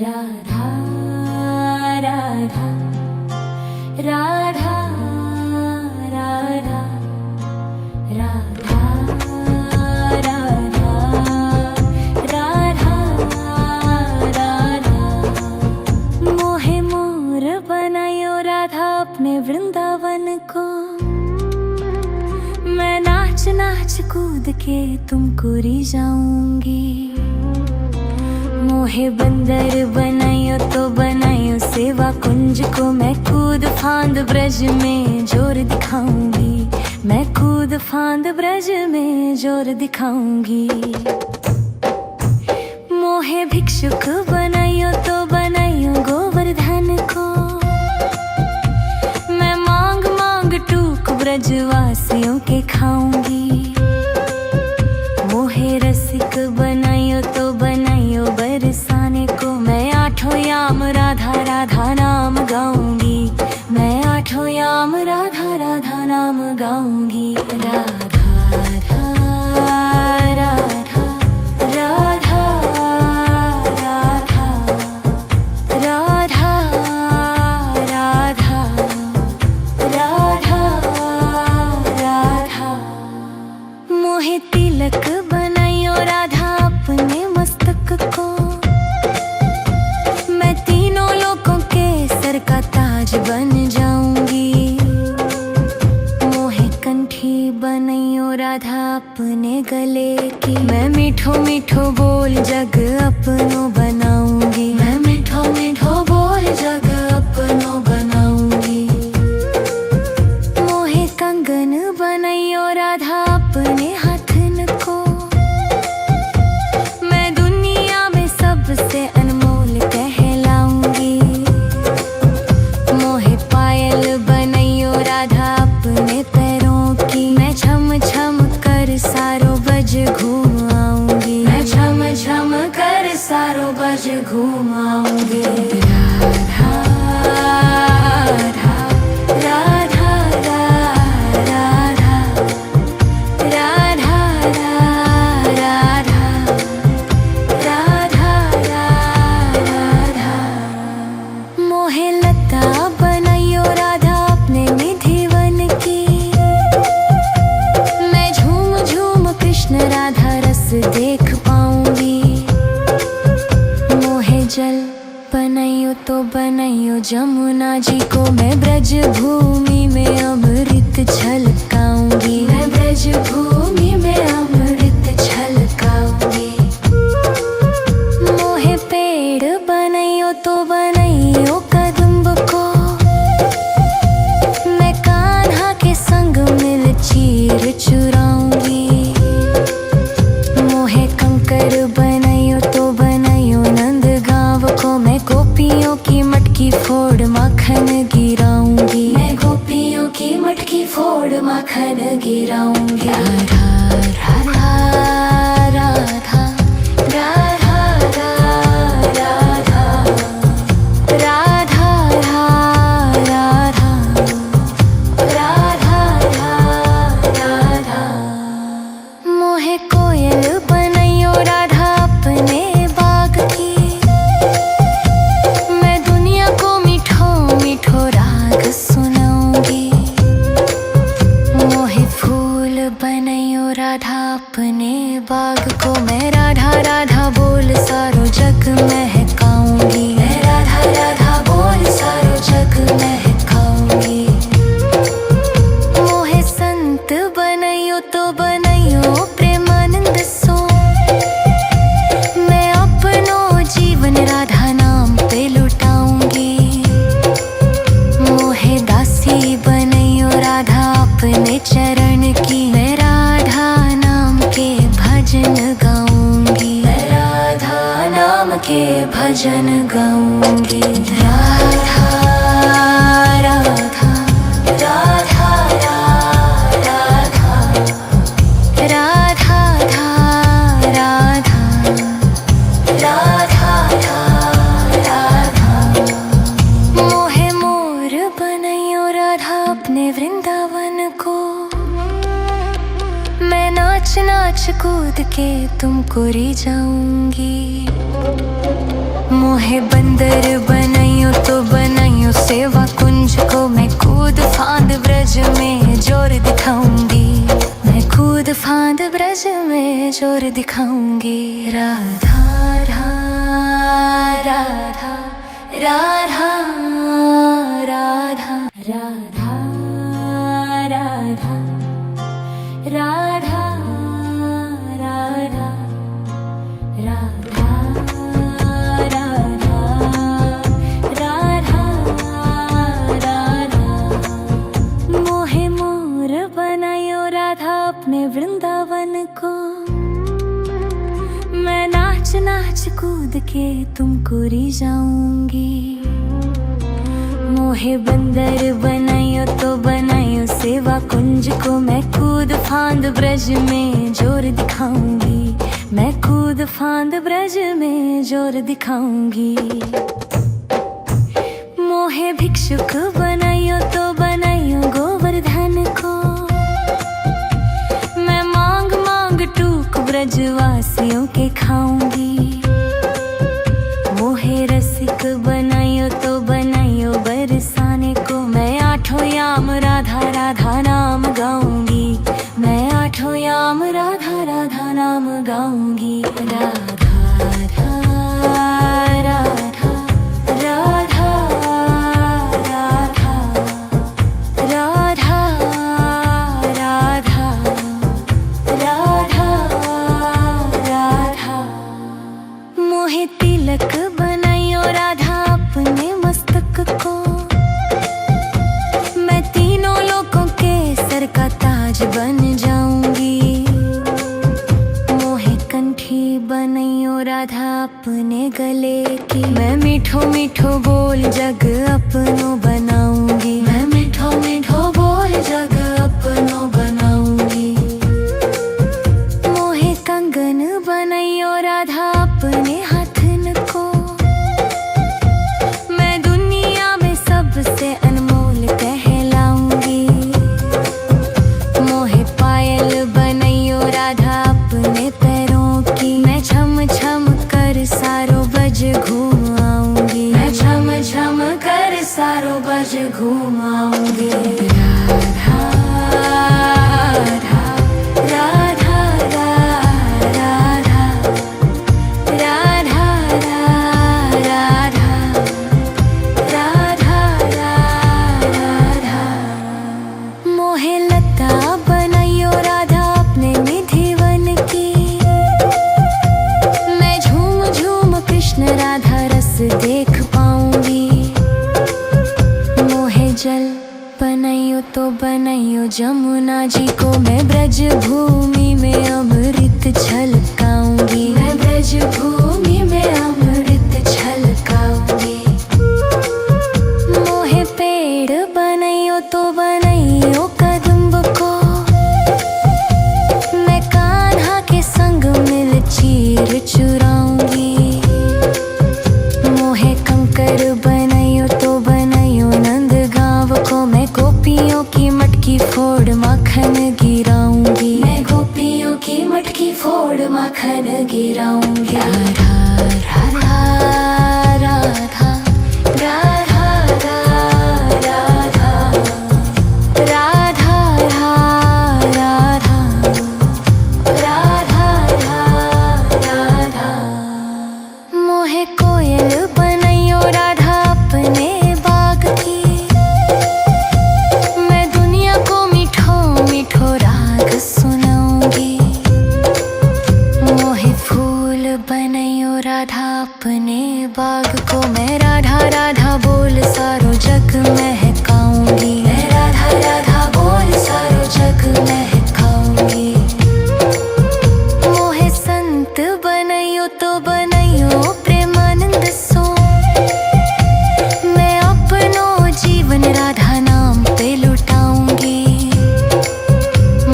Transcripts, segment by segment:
राधा राधा राधा राधा राधा राधा राधा राधा मोहे मोर बनायो राधा अपने वृंदावन को। मैं नाच नाच कूद के तुमको रिझाऊंगी। मोहे बंदर बनायो तो बनायो सेवा कुंज को। मैं कूद फांद ब्रज में जोर दिखाऊंगी। मैं कूद फांद ब्रज में जोर दिखाऊंगी। मोहे भिक्षुक बनायो तो बनायो गोवर्धन को। मैं मांग मांग टूक ब्रजवासियों के खाऊंगी। मोहे रसिक बनायो तो बनायो बरसाने को। मैं आठों याम राधा राधा नाम गाऊंगी। मैं आठों याम राधा राधा नाम गाऊंगी। राधा राधा राधा राधा राधा राधा राधा राधा। मोहे तिलक बनायो राधा अपने मस्तक को। मैं तीनों लोगों के सर का ताज बन जाऊंगी। मोहे कंठी बनायो राधा अपने गले की। मैं मीठो मीठो बोल जग अपनो बनाऊंगी। मैं मीठो मीठो बोल जग अपनो बनाऊंगी। मोहे कंगन बनायो राधा अपने हाथन को। मैं दुनिया में सबसे अनमोल कहलाऊंगी। मोहे पायल बनायो राधा अपने पैरों की। मैं छम छम कर सारो बज घूम आऊंगी। मैं छम छम कर सारो बज घूम आऊंगी। राधा राधा राधा राधा राधा राधा राधा राधा। मोहे लता बनायो राधा अपने निधिवन की। मैं झूम झूम कृष्ण राधा रस देख पाऊंगी। मोहे जल बनायो तो बनायो जमुना जी को। मैं ब्रज भूमि में अमृत छलकाऊंगी। मैं ब्रज भूमि में अमृत छलकाऊंगी। मोहे पेड़ बनायो तो बनायो कदम्ब को। मैं कान्हा के संग मिल चीर चुराऊंगी। मोहे कंकर बनायो तो बनायो नंद गांव को। मैं गोपियों की मटकी फोड़ माखन गिराऊंगी। मैं गोपियों की मटकी फोड़ माखन गिराऊंगी। राधा राधा राधा राधा राधा राधा राधा राधा राधा। मोहे कोयल बनायो राधा अपने बाग की। मैं दुनिया को मीठो मीठो राग सुनाऊंगी। मोहे फूल बनायो राधा अपने बाग को। मैं राधा राधा बोल सारो जग महकाऊंगी। मैं राधा राधा बोल सारो जग महकाऊंगी। मोहे संत बनायो तो बनायो प्रेमानंद सो। मैं अपनो जीवन राधा नाम पे लुटाऊंगी। मोहे दासी बनायो राधा अपने चरण की। मैं राधा नाम के भजन गाऊंगी। मैं राधा नाम के भजन गाऊंगी। राधा राधा राधा राधा राधा राधा राधा। मोहे मोर बनायो राधा अपने वृंदावन को। मैं नाच नाच कूद के तुमको री जाऊंगी। मोहे बंदर बनाइयो तो बनाइयो सेवा कुंज को, मैं कूद फांद ब्रज में जोर दिखाऊंगी। मैं कूद फांद ब्रज में जोर दिखाऊंगी। राधा राधा राधा राधा राधा राधा राधा राधा राधा राधा राधा राधा। मोहे मोर बनायो राधा अपने वृंदावन को, मैं नाच नाच कूद के तुमको री जाऊंगी। मोहे बंदर बनायो तो बनायो सेवा कुंज को, मैं कूद फांद ब्रज में जोर दिखाऊंगी। मैं कूद फांद ब्रज में जोर दिखाऊंगी। मोहे भिक्षुक बनायो तो बनायो गोवर्धन को, मैं मांग मांग टूक ब्रजवासियों के खाऊंगी। मोहे रसिक बनायो तो बनायो बरसाने को, मैं आठों याम राधा राधा नाम गाऊंगी। मैं आठों याम राधा राधा नाम गाऊंगी। राधा राधा राधा राधा राधा राधा राधा राधा राधा। मोहे तिलक बनायो राधा अपने मस्तक को, मैं तीनों लोगों के सर का ताज बन जाऊंगी। मोहे कंठी बनायो राधा अपने गले की, मैं मीठो मीठो बोल जग अपनो बनाऊंगी। मैं मीठो मीठो बोल जग अपनो बनाऊंगी। मोहे कंगन बनायो राधा अपने हाथन को, मैं दुनिया में सबसे अनमोल कहलाऊंगी। मोहे पायल बनायो राधा अपने पैरों की, मैं छम छम कर सारो बज घूम आऊंगी। मैं छम छम कर सारो बज घूम आऊंगी। राधा राधा राधा राधा राधा राधा राधा राधा। मोहे लता बनायो राधा अपने निधि वन की, मैं झूम झूम कृष्ण राधा रस देख पाऊंगी। मोहे जल बनायो तो बनायो जमुना जी को, मैं ब्रज भूमि में अमृत छलकाऊंगी। मैं ब्रज भूमि में अमृत छलकाऊंगी। मोहे पेड़ बनायो तो बनायो कदम्ब को, मैं कान्हा के संग मिल चीर चुराऊंगी। मोहे कंकर बनायो तो बनायो नंद गांव को, मैं गोपियों की मटकी फोड़ माखन गिराऊंगी। मैं गोपियों की मटकी फोड़ माखन गिराऊंगी। राधा राधा राधा राधा राधा राधा राधा राधा राधा। मोहे कोयल बनायो राधा अपने बाग की, मैं दुनिया को मीठो मीठो राग सुनाऊंगी। मोहे फूल बनायो राधा अपने बाग को, मैं राधा राधा बोल सारो जग महकाऊंगी। मैं राधा राधा बोल सारो जग महकाऊंगी। मोहे संत बनायो तो बनायो प्रेमानंद सो, मैं अपनो जीवन राधा नाम पे लुटाऊंगी।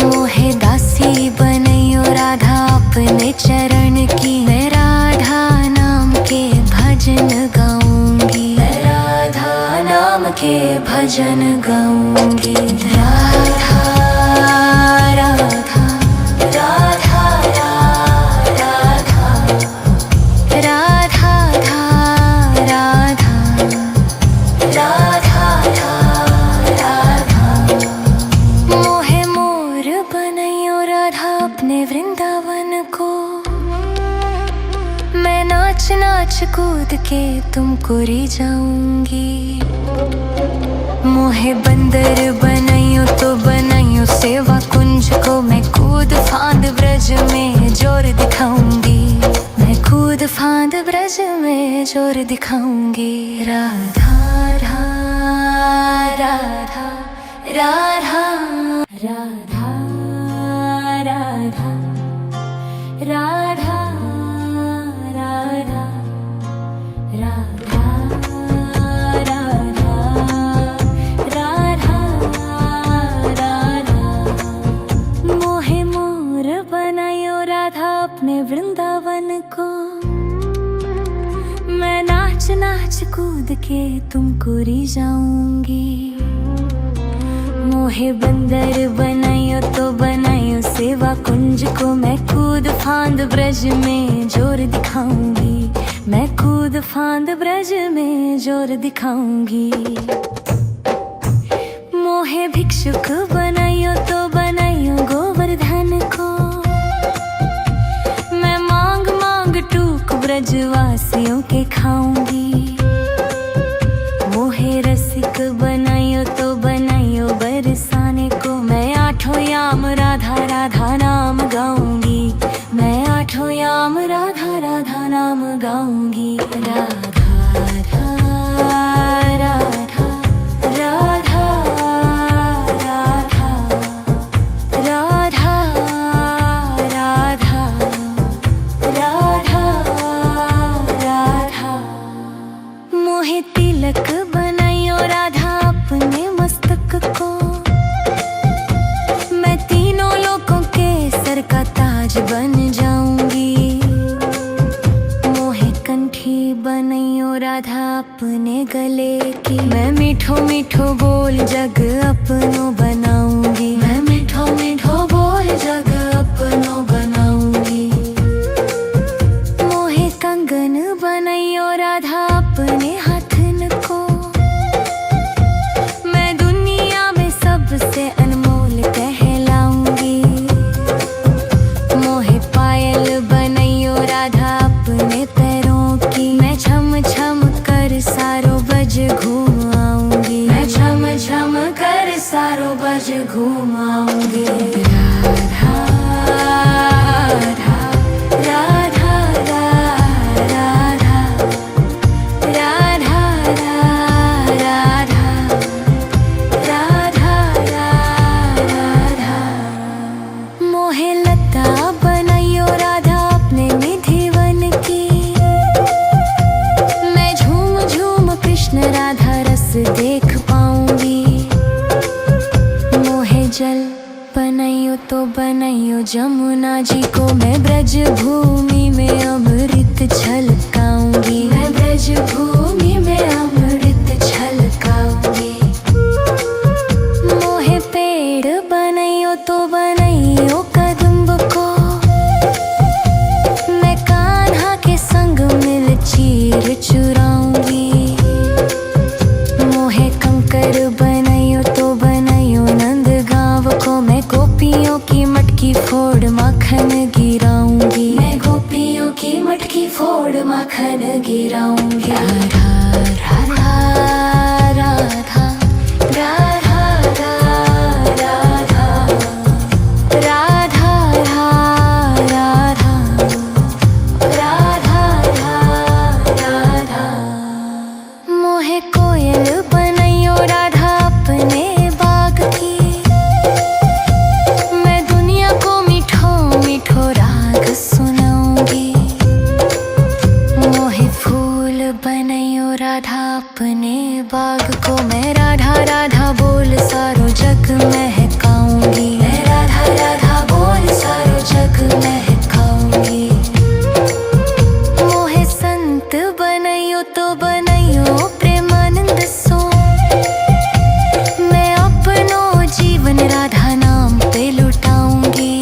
मोहे दासी बनायो राधा अपने चरण की, मैं राधा नाम के भजन गाऊंगी। मैं राधा नाम के भजन गाऊंगी। राधा राधा राधा कूद के तुमको री जाऊंगी। मोहे बंदर बनाइयो तो बनाइयो सेवा कुंज को, मैं कूद फांद ब्रज में जोर दिखाऊंगी। मैं कूद फांद ब्रज में जोर दिखाऊंगी। राधा राधा राधा राधा राधा राधा राधा राधा राधा राधा राधा। मोहे मोर बनायो राधा अपने वृंदावन को, मैं नाच नाच कूद के तुमको री जाऊंगी। मोहे बंदर बनायो तो बनायो सेवा कुंज को, मैं कूद फांद ब्रज में जोर दिखाऊंगी। मैं कूद फांद ब्रज में जोर दिखाऊंगी। मोहे भिक्षुक बनायो तो बनायो गोवर्धन को, मैं मांग मांग टूक ब्रजवासियों के खाऊंगी। मोहे रसिक बनायो तो बनायो बरसाने को, मैं आठों याम राधा राधा नाम गाऊंगी। मैं आठों याम राधा राधा नाम गाऊंगी। राधा राधा राधा राधा राधा राधा राधा राधा। मोहे तिलक बनायो राधा अपने मस्तक को, मैं तीनों लोगों के सर का ताज बन जाऊंगी। मोहे कंठी बनायो राधा अपने गले की, मैं मीठो मीठो बोल जग अपनो बनाऊंगी। मैं मीठो मीठो बोल जग अपनो बनाऊंगी। मोहे कंगन बनायो राधा अपने हाथन को, मैं दुनिया में सबसे अनमोल कहलाऊंगी। मोहे पायल बनायो राधा अपने पैरों की, मैं छम छम कर सारो बज घूम आऊंगी। मैं छम छम कर सारो बज घूम आऊंगी। राधा राधा राधा राधा राधा राधा राधा। मोहे लता बनायो राधा अपने निधि वन की, मैं झूम झूम कृष्ण राधा रस देख पाऊंगी। मोहे जल बनायो तो बनायो जमुना जी को, मैं ब्रज भूमि में अमृत छलकाऊंगी। मैं ब्रज भूमि में अमृत छलकाऊंगी। मोहे पेड़ बनायो तो बनायो कदम्ब को, मैं कान्हा के संग मिल चीर चुराऊंगी। मोहे कंकर बनायो तो बनायो नंद गांव को, मैं गोपियों की मटकी फोड़ माखन गिराऊंगी। मैं गोपियों की मटकी फोड़ माखन गिराऊंगी। राधा राधा राधा राधा राधा राधा राधा राधा राधा। मोहे कोयल बनायो राधा अपने बाग की, मैं दुनिया को मीठो मीठो राग सुनाऊंगी। मोहे फूल बनायो राधा अपने बाग को, मैं राधा राधा बोल सारो जग महकाऊंगी। मैं राधा राधा बोल सारो जग महकाऊंगी। मोहे संत बनायो तो बनायो प्रेमानंद सो, मैं अपनो जीवन राधा नाम पे लुटाऊंगी।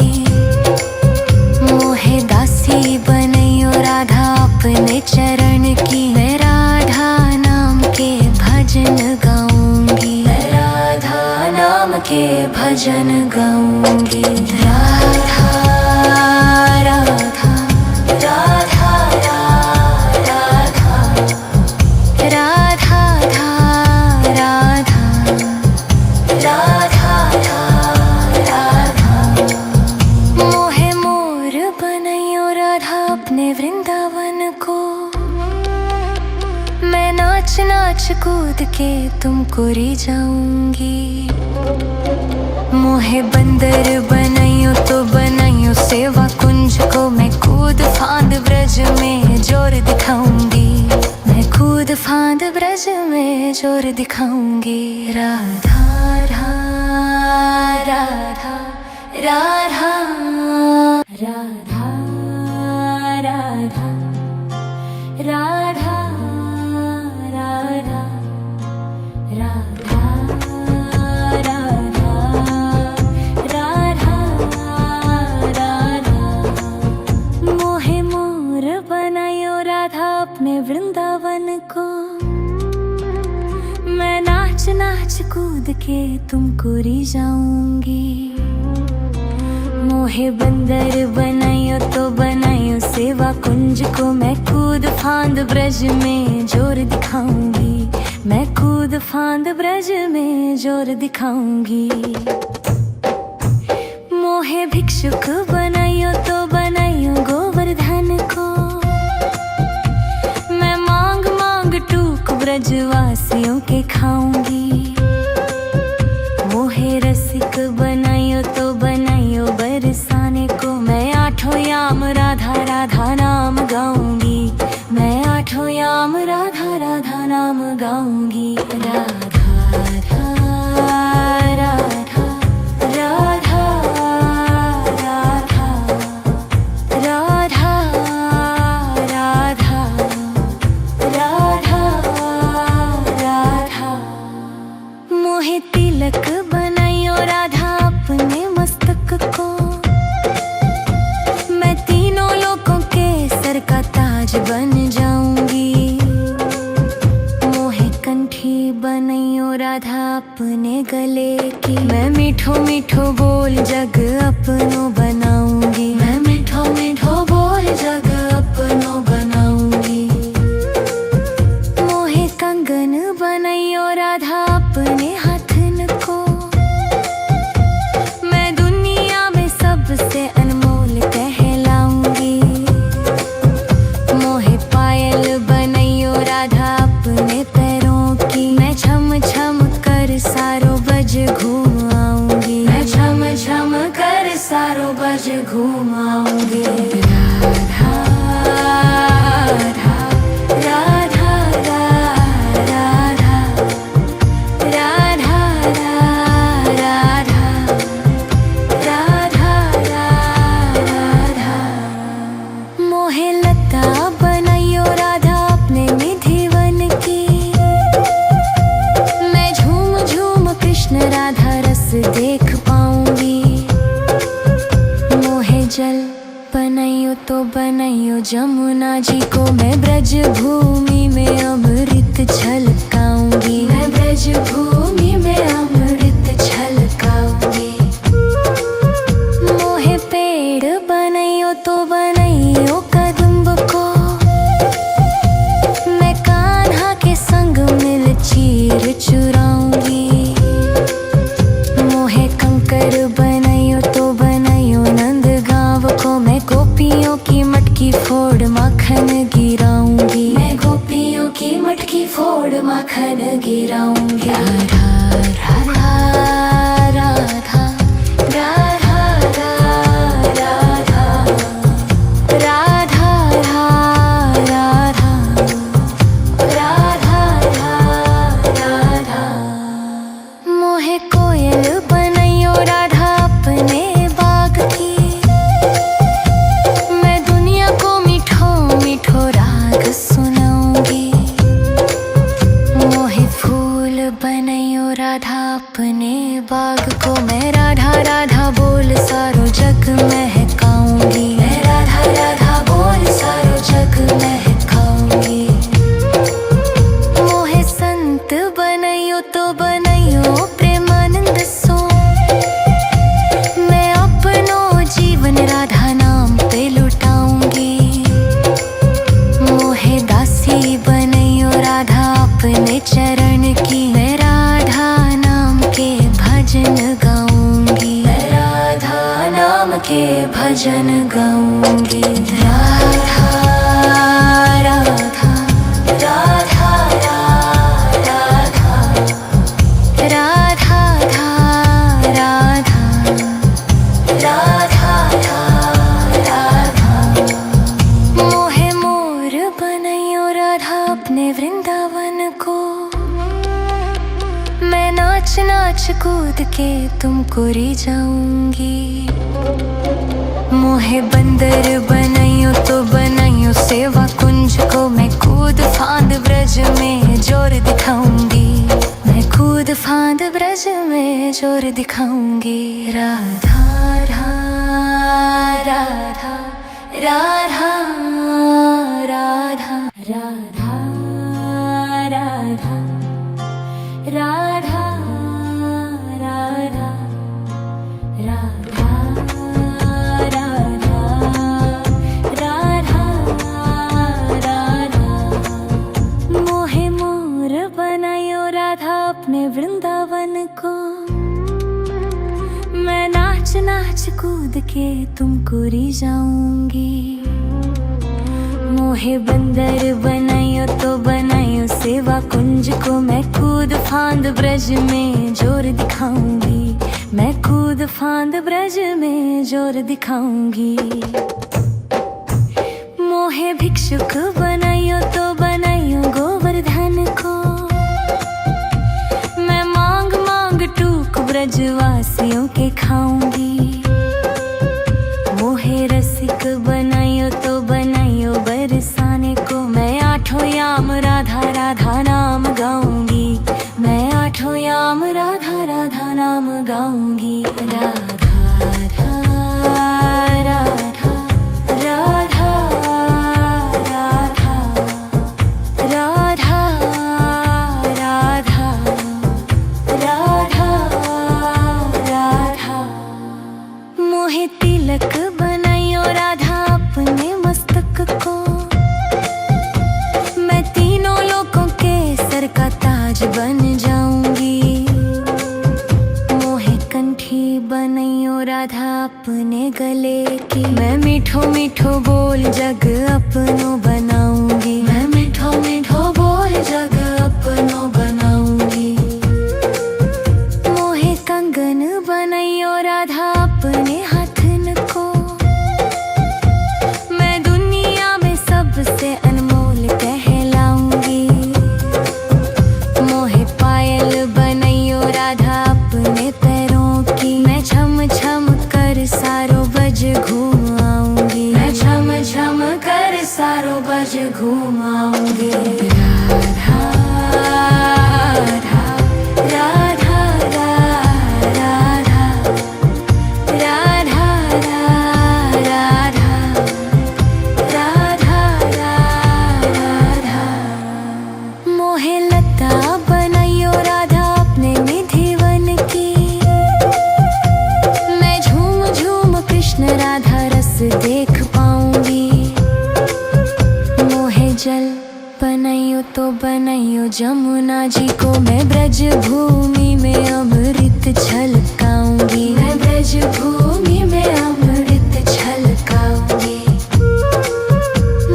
मोहे दासी बनायो राधा अपने चरण की, मैं राधा नाम के भजन गाऊंगी। मैं राधा नाम के भजन गाऊंगी। राधा राधा राधा राधा नाच नाच कूद के तुमको री जाऊंगी। मोहे बंदर बनाइयो तो बनाइयो सेवा कुंज को, मैं कूद फांद ब्रज में जोर दिखाऊंगी। मैं कूद फांद ब्रज में जोर दिखाऊंगी। राधा राधा राधा राधा राधा राधा राधा राधा राधा राधा राधा। मोहे मोर बनायो राधा अपने वृंदावन को, मैं नाच नाच कूद के तुमको री जाऊंगी। मोहे बंदर बनाइयो तो बनाइयो सेवा कुंज को, मैं कूद फांद ब्रज में जोर दिखाऊंगी। मैं कूद फांद ब्रज में जोर दिखाऊंगी। मोहे भिक्षुक बनाइयो तो बनाइयो गोवर्धन को, मैं मांग मांग टूक ब्रजवासियों के खाऊंगी। मोहे रसिक बनाइयो तो बनाइयो बरसाने को, मैं आठों याम राधा राधा नाम गाऊंगी। मैं आठों याम राधा राधा नाम गाऊंगी। राधा राधा राधा राधा राधा राधा राधा राधा। मोहे तिलक बनाइयो राधा अपने मस्तक को, मैं तीनों लोगों के सर का ताज बन जाऊंगी। मोहे कंठी बनाइयो राधा अपने गले की, मैं मीठो मीठो बोल जग अपनो बनाऊंगी। मैं मीठो मीठो बोल जग अपनो बनाऊंगी। मोहे कंगन बनाइयो राधा अपने हाथन को, मैं दुनिया में सबसे अनमोल कहलाऊंगी। मोहे पायल बनाइयो राधा अपने पैरों की, मैं छम छम कर सारो बज घूम आऊंगी। मैं छम छम कर सारो बज घूम आऊंगी। राधा राधा राधा राधा राधा राधा राधा। मोहे लता बनाइयो राधा अपने निधिवन की, मैं झूम झूम कृष्ण राधा रस देख पाऊंगी। मोहे जल बनाइयो तो बनाइयो जमुना जी को, मैं ब्रज भूमि में अमृत छलकाऊंगी। मैं ब्रज भूमि में अमृत छलकाऊंगी। मोहे पेड़ बनाइयो तो बनाइयो कदम्ब को, मैं कान्हा के संग मिल चीर चुराऊंगी। मोहे कंकर बनाइयो तो बनाइयो नंद गांव को, मैं गोपियों की मटकी फोड़ माखन गिराऊंगी। मैं गोपियों की मटकी फोड़ माखन गिराऊंगी। राधा राधा राधा राधा राधा राधा राधा राधा राधा। मोहे कोयल बनाइयो राधा अपने बाग की, मैं दुनिया को मीठो मीठो राग सुनाऊंगी। मोहे फूल बनाइयो राधा अपने बाग को, मैं राधा राधा बोल सारो जग महकाऊंगी। मैं राधा राधा बोल सारो जग महकाऊंगी। मोहे संत बनाइयो तो बनाइयो प्रेमानंद सो, मैं अपनो जीवन राधा नाम पे लुटाऊंगी। मोहे दासी बनाइयो राधा अपने चरण की, मैं राधा नाम के भजन गाऊंगी। मैं राधा नाम के भजन गाऊंगी। राधा राधा राधा राधा वृंदावन को मैं नाच नाच कूद के तुमको री जाऊंगी। मोहे बंदर बनाइयो तो बनाइयो सेवा कुंज को मैं कूद फांद ब्रज में जोर दिखाऊंगी। मैं कूद फांद ब्रज में जोर दिखाऊंगी। राधा राधा राधा राधा राधा राधा राधा राधा राधा राधा राधा मोहे मोर बनायो राधा अपने वृंदावन को मैं नाच नाच कूद के तुमको री जाऊंगी। मोहे बंदर बनाइयो तो बनाइयो सेवा कुंज को मैं कूद फांद ब्रज में जोर दिखाऊंगी। मैं कूद फांद ब्रज में जोर दिखाऊंगी। मोहे भिक्षुक बनाइयो तो बनाइयो गोवर्धन को मैं मांग मांग टूक ब्रजवासियों के खाऊंगी। मोहे रसिक बनाइयो तो बनाइयो बरसाने को मैं आठों याम राधा राधा नाम गाऊंगी। मैं आठों याम राधा राधा नाम गाऊंगी। राधा राधा राधा राधा राधा राधा राधा राधा मोहे तिलक बनाइयो राधा अपने मस्तक को मैं तीनों लोगों के सर का ताज बन जाऊंगी। मोहे कंठी बनाइयो राधा अपने गले की मैं मीठो मीठो बोल जग अपनो बनाऊंगी। मैं मीठो मीठो बोल जग अपनो बनाऊंगी। मोहे कंगन बनाइयो राधा अपने हाथन को मैं दुनिया में सबसे अनमोल कहलाऊंगी। मोहे पायल बनाइयो राधा अपने पैरों की मैं छम छम कर सारो बज घूम आऊंगी। मैं छम छम कर सारो बज घूम आऊंगी। राधा राधा राधा राधा राधा राधा राधा राधा मोहे लता बनाइयो राधा अपने निधिवन की मैं झूम झूम कृष्ण राधा रस देख पाऊंगी। मोहे जल बनाइयो तो बनाइयो जमुना जी को मैं ब्रज भूमि में अमृत छलकाऊंगी। मैं ब्रज भूमि में अमृत छलकाऊंगी।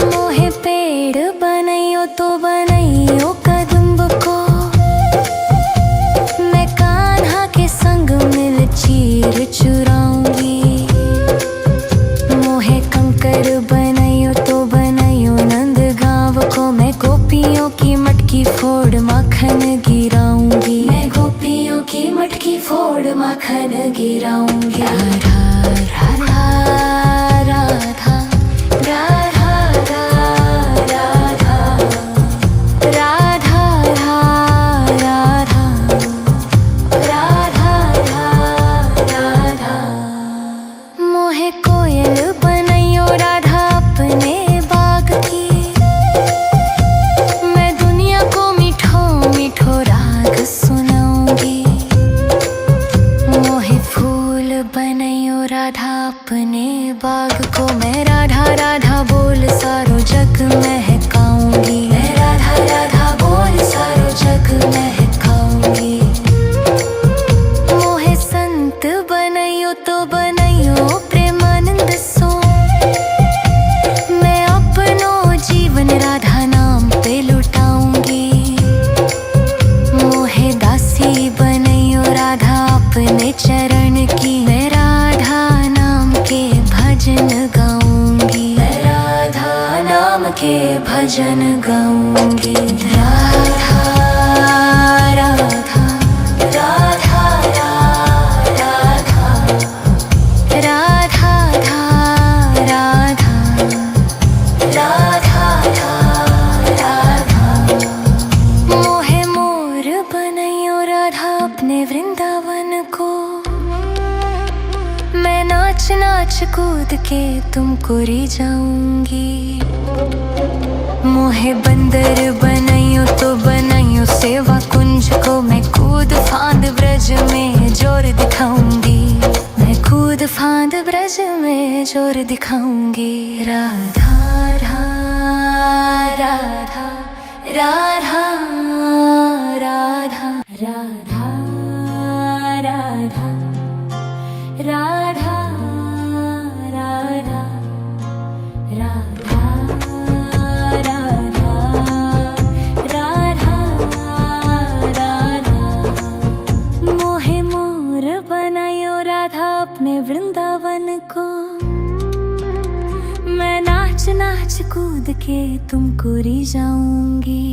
मोहे पेड़ बनाइयो तो बनाइयो कदम्ब को मैं कान्हा के संग मिल चीर चुराऊंगी। मोहे कंकर बनाइयो तो बनाइयो नंद गांव को मैं गोपियों की मटकी फोड़ माखन गिराऊंगी। मैं गोपियों की मटकी फोड़ माखन गिराऊंगी। राधा राधा राधा राधा राधा राधा राधा राधा राधा मोहे कोयल बनाइयो राधा अपने बाग की मैं दुनिया को मीठो मीठो राग सुनाऊंगी। मोहे फूल बनाइयो राधा अपने बाग को मैं राधा राधा बोल सारो जग महकाऊंगी। मैं राधा राधा बोल सारो जग महकाऊंगी। मोहे संत बनाइयो तो बनाइयो प्रेमानंद सो मैं अपनो जीवन राधा नाम पे लुटाऊंगी। मोहे दासी बनाइयो राधा अपने चरण की मैं राधा नाम के भजन गाऊंगी। मैं राधा नाम के भजन गाऊंगी। कूद के तुमको री जाऊंगी। मोहे बंदर बनाइयो तो बनाइयो सेवा कुंज को, मैं कूद फांद ब्रज में जोर दिखाऊंगी। मैं कूद फांद ब्रज में जोर दिखाऊंगी। राधा राधा राधा राधा राधा राधा राधा राधा राधा राधा राधा। मोहे मोर बनायो राधा अपने वृंदावन को, मैं नाच नाच कूद के तुमको री जाऊंगी।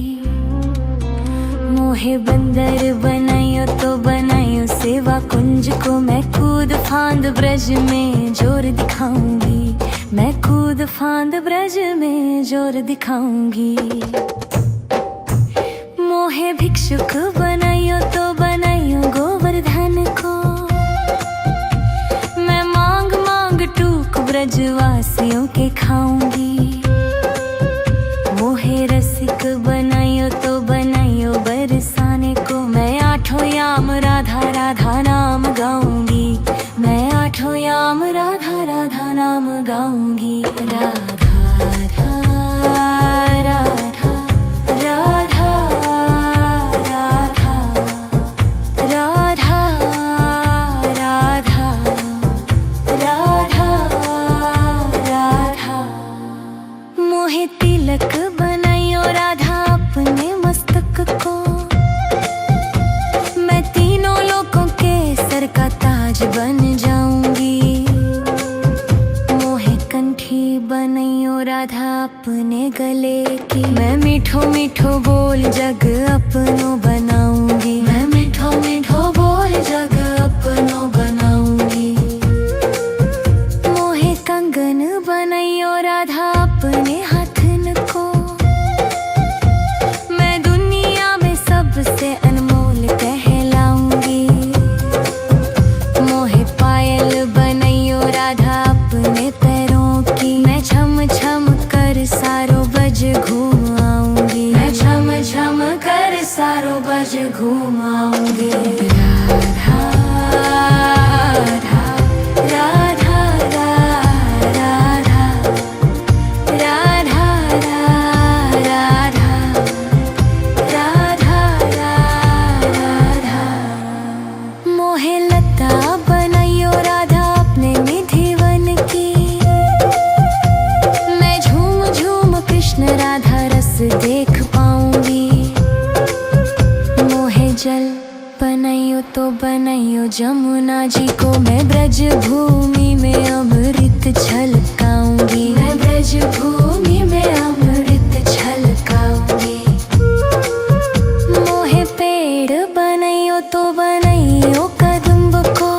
मोहे बंदर बनाइयो तो बनाइयो सेवा कुंज को, मैं कूद फांद ब्रज में जोर दिखाऊंगी। मैं कूद फांद ब्रज में जोर दिखाऊंगी। मोहे भिक्षुक बनाइयो तो बनाइयो गोवर्धन को, मैं मांग मांग टूक ब्रजवासियों के खाऊंगी। मोहे रसिक बनाइयो तो बनाइयो बरसाने को, मैं आठों याम राधा राधा नाम गाऊंगी। मैं आठों याम राधा राधा नाम गाऊंगी। राधा राधा राधा राधा राधा राधा राधा राधा। मोहे तिलक बनाइयो राधा अपने मस्तक को, मैं तीनों लोगों के सर का ताज बन जाऊंगी। मोहे कंठी बनाइयो राधा अपने गले की, मैं मीठो मीठो बोल जग अपनो बनाऊंगी। मैं मीठो मीठो बोल जग अपनो बनाऊंगी। मोहे कंगन बनाइयो राधा अपने हाथन को, मैं दुनिया में सबसे अनमोल कहलाऊंगी। मोहे पायल बनाइयो राधा अपने पैरों की, मैं छम छम कर सारो बज घूम आऊंगी। मैं छम छम कर सारो बज घूम आऊंगी। राधा राधा राधा राधा राधा राधा राधा राधा। मोहे लता बनाइयो राधा अपने निधिवन की, मैं झूम झूम कृष्ण राधा रस देख पाऊंगी। मोहे जल बनाइयो तो बनाइयो जमुना जी को, मैं ब्रज भूमि में अमृत छलकाऊंगी। मैं ब्रज भूमि में अमृत छलकाऊंगी। मोहे पेड़ बनाइयो तो बनाइयो कदम्ब को,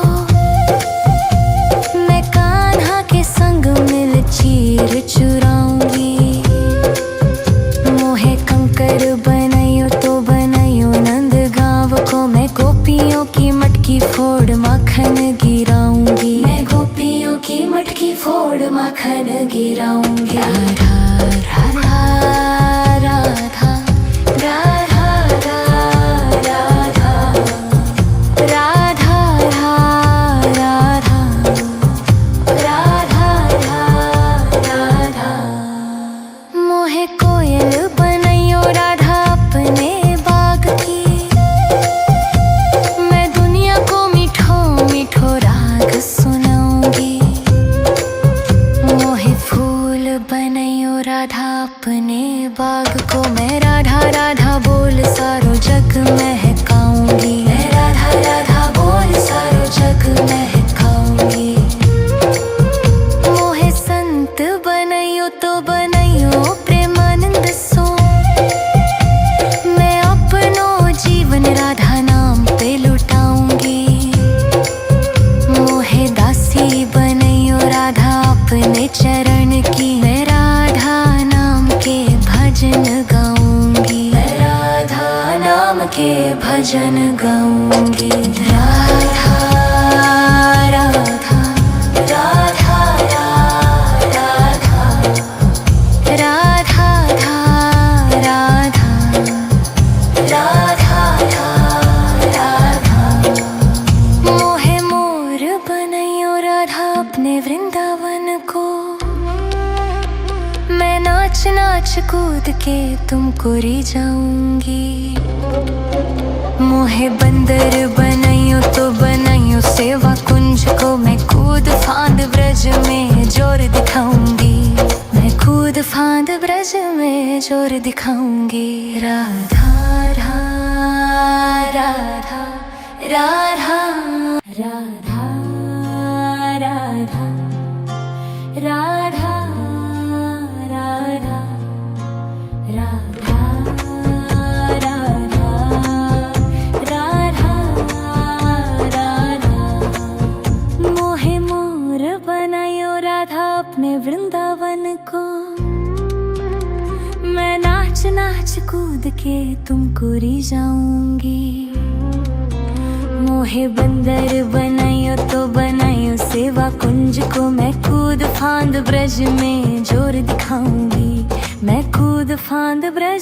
मैं कान्हा के संग मिल चीर चुराऊंगी। मोहे कंकर बनाइयो तो बनाइयो नंद गांव को, मैं गोपियों की मटकी फोड़ माखन गिराऊंगी। मैं गोपियों की मटकी फोड़ माखन गिराऊंगी। राधा राधा राधा राधा राधा राधा राधा राधा राधा। मोहे कोयल बनाइयो राधा अपने बाग की, मैं दुनिया को मीठो मीठो राग सुनाऊंगी। मोहे फूल बनाइयो राधा अपने बाग को, मैं राधा राधा बोल सारो जग महकाऊंगी। मैं राधा राधा बोल सारो जग महकाऊंगी। मोहे संत बनाइयो तो बनाइयो प्रेमानंद सो, मैं अपनो जीवन राधा नाम पे लुटाऊंगी। मोहे दासी बनाइयो राधा अपने चरण की, मैं राधा नाम के भजन गाऊंगी। मैं राधा नाम के भजन गाऊंगी। राधा राधा राधा कूद के तुमको री जाऊंगी। मोहे बंदर बनाइयो तो बनाइयो सेवा कुंज को, मैं कूद फांद ब्रज में जोर दिखाऊंगी। मैं कूद फांद ब्रज में जोर दिखाऊंगी। राधा राधा राधा राधा राधा राधा राधा राधा राधा राधा राधा। मोहे मोर बनायो राधा अपने वृंदावन को, मैं नाच नाच कूद के तुमको री जाऊंगी। मोहे बंदर बनाइयो तो बनाइयो सेवा कुंज को, मैं कूद फांद ब्रज में जोर दिखाऊंगी। मैं कूद फांद ब्रज